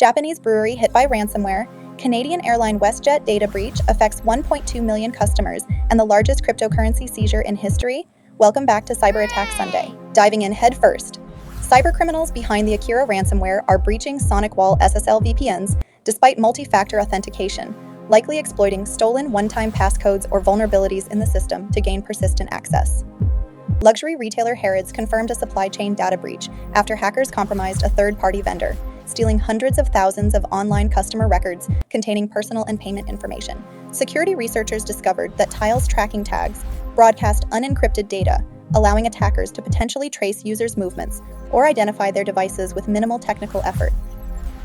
Japanese brewery hit by ransomware, Canadian airline WestJet data breach affects 1.2 million customers, and the largest cryptocurrency seizure in history. Welcome back to Cyber Attack Sunday. Diving in head first. Cybercriminals behind the Akira ransomware are breaching SonicWall SSL VPNs despite multi-factor authentication, likely exploiting stolen one-time passcodes or vulnerabilities in the system to gain persistent access. Luxury retailer Harrods confirmed a supply chain data breach after hackers compromised a third-party vendor, stealing hundreds of thousands of online customer records containing personal and payment information. Security researchers discovered that Tile's tracking tags broadcast unencrypted data, allowing attackers to potentially trace users' movements or identify their devices with minimal technical effort.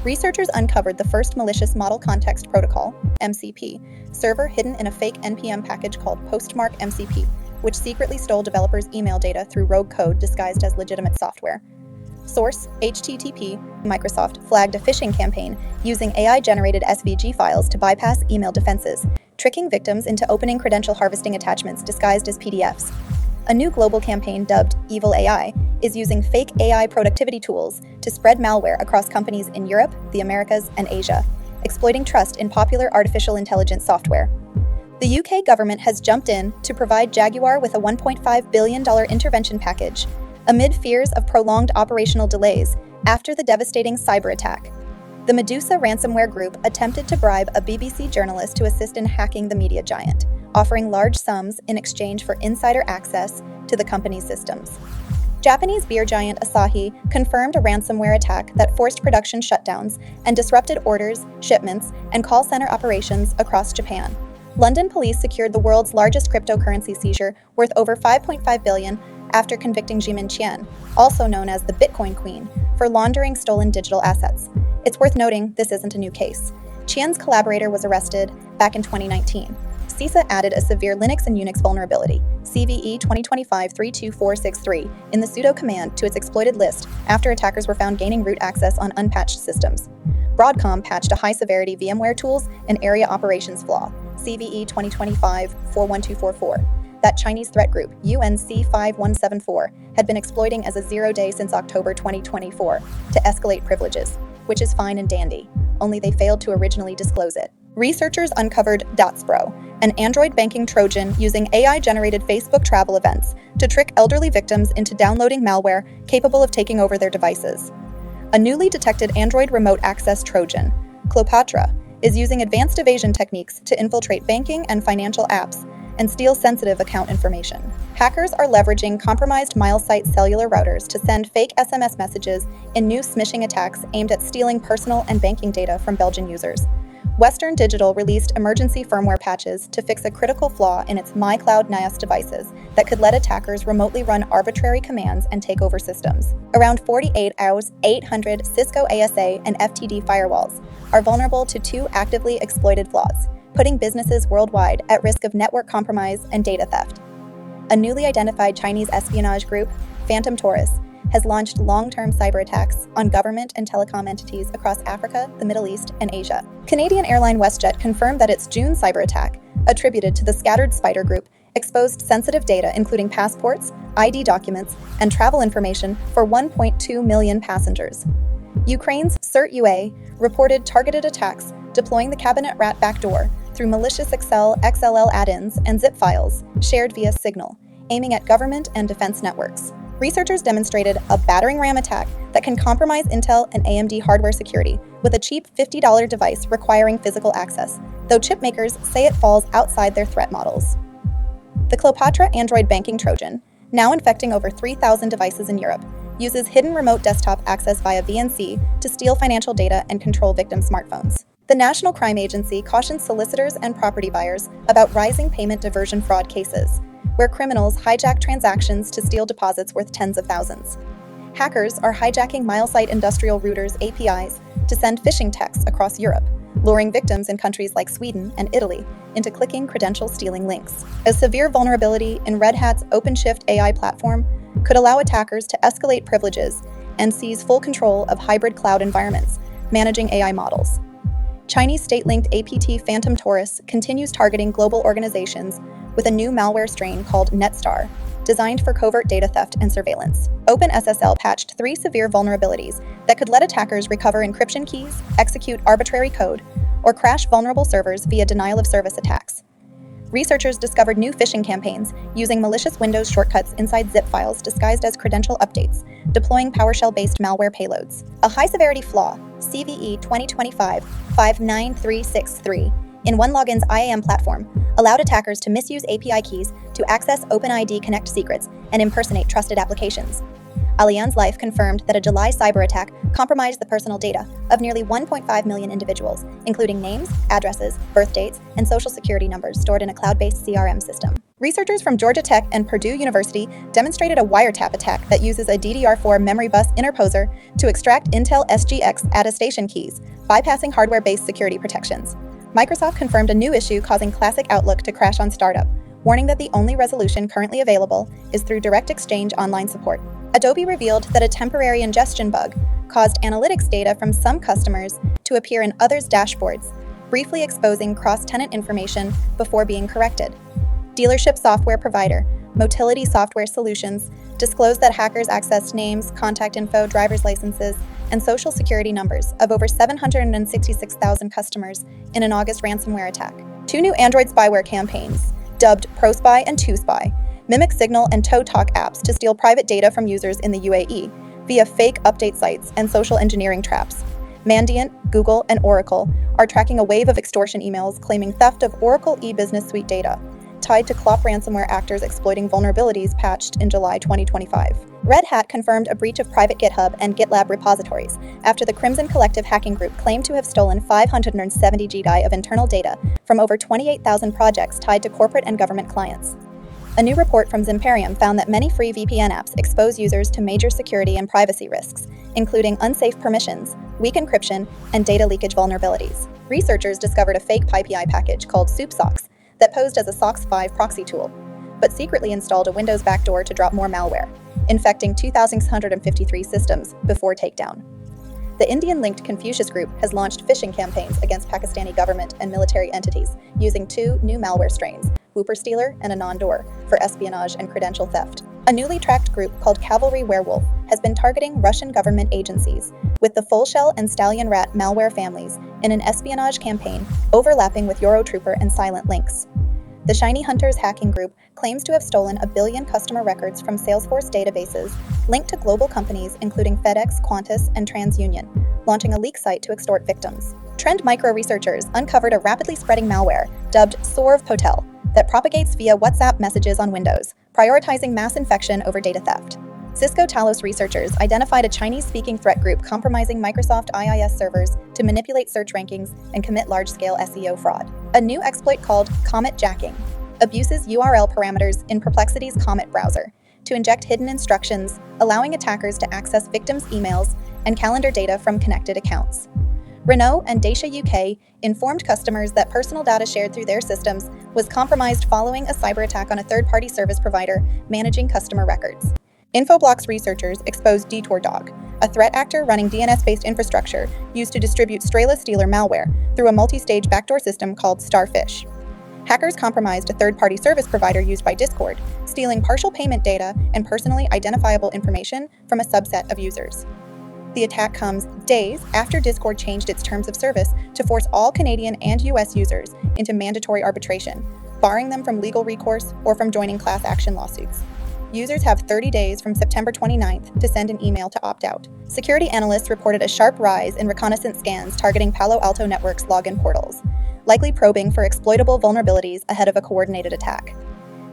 Researchers uncovered the first malicious Model Context Protocol (MCP) server hidden in a fake NPM package called Postmark MCP, which secretly stole developers' email data through rogue code disguised as legitimate software. Source: HTTP. Microsoft flagged a phishing campaign using AI-generated SVG files to bypass email defenses, tricking victims into opening credential harvesting attachments disguised as PDFs. A new global campaign dubbed Evil AI is using fake AI productivity tools to spread malware across companies in Europe, the Americas, and Asia, exploiting trust in popular artificial intelligence software. The UK government has jumped in to provide Jaguar with a $1.5 billion intervention package, amid fears of prolonged operational delays after the devastating cyber attack. The Medusa ransomware group attempted to bribe a BBC journalist to assist in hacking the media giant, offering large sums in exchange for insider access to the company's systems. Japanese beer giant Asahi confirmed a ransomware attack that forced production shutdowns and disrupted orders, shipments, and call center operations across Japan. London police secured the world's largest cryptocurrency seizure worth over $5.5 billion after convicting Jimin Qian, also known as the Bitcoin Queen, for laundering stolen digital assets. It's worth noting this isn't a new case. Qian's collaborator was arrested back in 2019. CISA added a severe Linux and Unix vulnerability, CVE 2025-32463, in the sudo command to its exploited list after attackers were found gaining root access on unpatched systems. Broadcom patched a high-severity VMware tools and area operations flaw, CVE 2025-41244. That Chinese threat group, UNC5174, had been exploiting as a zero-day since October 2024 to escalate privileges, which is fine and dandy, only they failed to originally disclose it. Researchers uncovered Dotsbro, an Android banking Trojan using AI-generated Facebook travel events to trick elderly victims into downloading malware capable of taking over their devices. A newly detected Android remote access Trojan, Cleopatra, is using advanced evasion techniques to infiltrate banking and financial apps and steal sensitive account information. Hackers are leveraging compromised MileSite cellular routers to send fake SMS messages in new smishing attacks aimed at stealing personal and banking data from Belgian users. Western Digital released emergency firmware patches to fix a critical flaw in its MyCloud NIOS devices that could let attackers remotely run arbitrary commands and take over systems. Around 48 out of 800 Cisco ASA and FTD firewalls are vulnerable to two actively exploited flaws, putting businesses worldwide at risk of network compromise and data theft. A newly identified Chinese espionage group, Phantom Taurus, has launched long-term cyber attacks on government and telecom entities across Africa, the Middle East, and Asia. Canadian airline WestJet confirmed that its June cyber attack, attributed to the Scattered Spider Group, exposed sensitive data including passports, ID documents, and travel information for 1.2 million passengers. Ukraine's CERT-UA reported targeted attacks deploying the Cabinet Rat backdoor through malicious Excel XLL add-ins and zip files shared via Signal, aiming at government and defense networks. Researchers demonstrated a battering ram attack that can compromise Intel and AMD hardware security with a cheap $50 device requiring physical access, though chip makers say it falls outside their threat models. The Cleopatra Android banking Trojan, now infecting over 3,000 devices in Europe, uses hidden remote desktop access via VNC to steal financial data and control victim smartphones. The National Crime Agency cautions solicitors and property buyers about rising payment diversion fraud cases, where criminals hijack transactions to steal deposits worth tens of thousands. Hackers are hijacking MileSite industrial routers APIs to send phishing texts across Europe, luring victims in countries like Sweden and Italy into clicking credential-stealing links. A severe vulnerability in Red Hat's OpenShift AI platform could allow attackers to escalate privileges and seize full control of hybrid cloud environments, managing AI models. Chinese state-linked APT Phantom Taurus continues targeting global organizations with a new malware strain called NetStar designed for covert data theft and surveillance. OpenSSL patched 3 severe vulnerabilities that could let attackers recover encryption keys, execute arbitrary code, or crash vulnerable servers via denial-of-service attacks. Researchers discovered new phishing campaigns using malicious Windows shortcuts inside zip files disguised as credential updates, deploying PowerShell-based malware payloads. A high-severity flaw, CVE 2025-59363, in OneLogin's IAM platform, allowed attackers to misuse API keys to access OpenID Connect secrets and impersonate trusted applications. Allianz Life confirmed that a July cyber attack compromised the personal data of nearly 1.5 million individuals, including names, addresses, birth dates, and social security numbers stored in a cloud-based CRM system. Researchers from Georgia Tech and Purdue University demonstrated a wiretap attack that uses a DDR4 memory bus interposer to extract Intel SGX attestation keys, bypassing hardware-based security protections. Microsoft confirmed a new issue causing classic Outlook to crash on startup, warning that the only resolution currently available is through Direct Exchange online support. Adobe revealed that a temporary ingestion bug caused analytics data from some customers to appear in others' dashboards, briefly exposing cross-tenant information before being corrected. Dealership software provider Motility Software Solutions disclosed that hackers accessed names, contact info, driver's licenses, and social security numbers of over 766,000 customers in an August ransomware attack. 2 new Android spyware campaigns, dubbed ProSpy and TwoSpy, mimic Signal and ToeTalk apps to steal private data from users in the UAE via fake update sites and social engineering traps. Mandiant, Google, and Oracle are tracking a wave of extortion emails claiming theft of Oracle e-business suite data, tied to Clop ransomware actors exploiting vulnerabilities patched in July 2025. Red Hat confirmed a breach of private GitHub and GitLab repositories after the Crimson Collective hacking group claimed to have stolen 570 GB of internal data from over 28,000 projects tied to corporate and government clients. A new report from Zimperium found that many free VPN apps expose users to major security and privacy risks, including unsafe permissions, weak encryption, and data leakage vulnerabilities. Researchers discovered a fake PyPI package called SoupSocks that posed as a SOCKS 5 proxy tool, but secretly installed a Windows backdoor to drop more malware, infecting 2,653 systems before takedown. The Indian-linked Confucius Group has launched phishing campaigns against Pakistani government and military entities using 2 new malware strains, Whooper Stealer and Anandor, for espionage and credential theft. A newly tracked group called Cavalry Werewolf has been targeting Russian government agencies with the Full Shell and Stallion Rat malware families in an espionage campaign overlapping with Eurotrooper and Silent Lynx. The Shiny Hunters hacking group claims to have stolen 1 billion customer records from Salesforce databases linked to global companies including FedEx, Qantas, and TransUnion, launching a leak site to extort victims. Trend Micro researchers uncovered a rapidly spreading malware dubbed Sorv-Potel that propagates via WhatsApp messages on Windows, prioritizing mass infection over data theft. Cisco Talos researchers identified a Chinese-speaking threat group compromising Microsoft IIS servers to manipulate search rankings and commit large-scale SEO fraud. A new exploit called Comet Jacking abuses URL parameters in Perplexity's Comet browser to inject hidden instructions, allowing attackers to access victims' emails and calendar data from connected accounts. Renault and Dacia UK informed customers that personal data shared through their systems was compromised following a cyber attack on a third-party service provider managing customer records. Infoblox researchers exposed Detour Dog, a threat actor running DNS-based infrastructure used to distribute Strela Stealer malware through a multi-stage backdoor system called Starfish. Hackers compromised a third-party service provider used by Discord, stealing partial payment data and personally identifiable information from a subset of users. The attack comes days after Discord changed its terms of service to force all Canadian and US users into mandatory arbitration, barring them from legal recourse or from joining class action lawsuits. Users have 30 days from September 29th to send an email to opt out. Security analysts reported a sharp rise in reconnaissance scans targeting Palo Alto Network's login portals, likely probing for exploitable vulnerabilities ahead of a coordinated attack.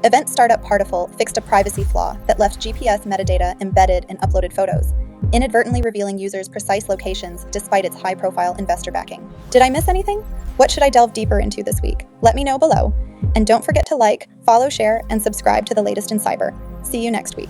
Event startup Partiful fixed a privacy flaw that left GPS metadata embedded in uploaded photos, inadvertently revealing users' precise locations despite its high-profile investor backing. Did I miss anything? What should I delve deeper into this week? Let me know below. And don't forget to like, follow, share, and subscribe to the latest in cyber. See you next week.